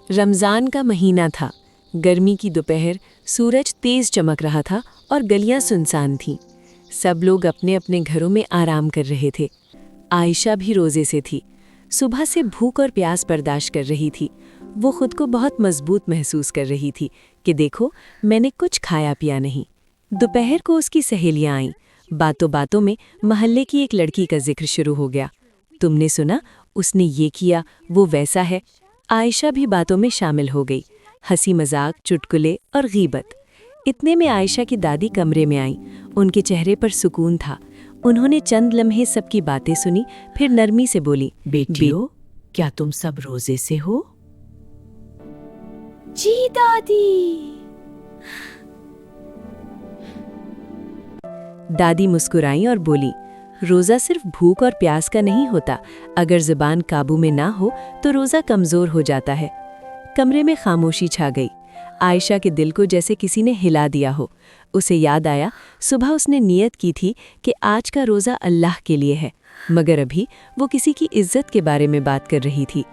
रमज़ान का महीना था। गर्मी की दोपहर, सूरज तेज चमक रहा था और गलियां सुनसान थीं। सब लोग अपने अपने घरों में आराम कर रहे थे। आयशा भी रोज़े से थी। सुबह से भूख और प्यास बर्दाश्त कर रही थी। वो खुद को बहुत मजबूत महसूस कर रही थी कि देखो, मैंने कुछ खाया पिया नहीं। दोपहर को उसकी सहेलियां आईं। बातों बातों में मोहल्ले की एक लड़की का जिक्र शुरू हो गया। तुमने सुना, उसने ये किया, वो वैसा है। आयशा भी बातों में शामिल हो गई। हंसी मजाक, चुटकुले और गीबत। इतने में आयशा की दादी कमरे में आईं। उनके चेहरे पर सुकून था। उन्होंने चंद लम्हे सबकी बातें सुनी, फिर नरमी से बोली, बेटियों, क्या तुम सब रोजे से हो? जी दादी। दादी मुस्कुराई और बोली, रोज़ा सिर्फ भूख और प्यास का नहीं होता। अगर ज़ुबान काबू में ना हो तो रोज़ा कमज़ोर हो जाता है। कमरे में खामोशी छा गई। आयशा के दिल को जैसे किसी ने हिला दिया हो। उसे याद आया, सुबह उसने नियत की थी कि आज का रोज़ा अल्लाह के लिए है, मगर अभी वो किसी की इज्जत के बारे में बात कर रही थी।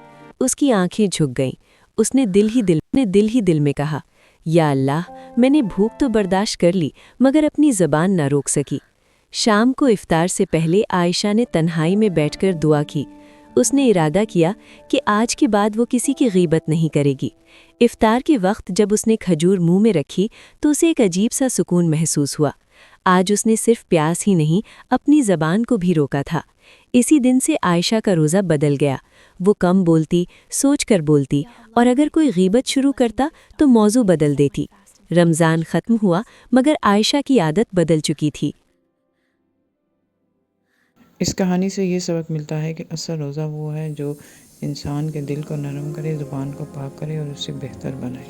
उसकी आंखें झुक गईं। उसने दिल ही दिल में कहा, या अल्लाह, मैंने भूख तो बर्दाश्त कर ली, मगर अपनी ज़बान ना रोक सकी। शाम को इफ्तार से पहले आयशा ने तन्हाई में बैठकर दुआ की। उसने इरादा किया कि आज के बाद वो किसी की गीबत नहीं करेगी। इफ्तार के वक्त जब उसने खजूर मुंह में रखी तो उसे एक अजीब सा सुकून महसूस हुआ। आज उसने सिर्फ प्यास ही नहीं, अपनी ज़बान को भी रोका था। इसी दिन से आयशा का रोज़ा बदल गया। वो कम बोलती, सोच कर बोलती, और अगर कोई गीबत शुरू करता तो मौजू बदल देती। रमज़ान ख़त्म हुआ, मगर आयशा की आदत बदल चुकी थी। इस कहानी से ये सबक मिलता है कि असल रोज़ा वो है जो इंसान के दिल को नरम करे, ज़ुबान को पाक करे और उसे बेहतर बनाए।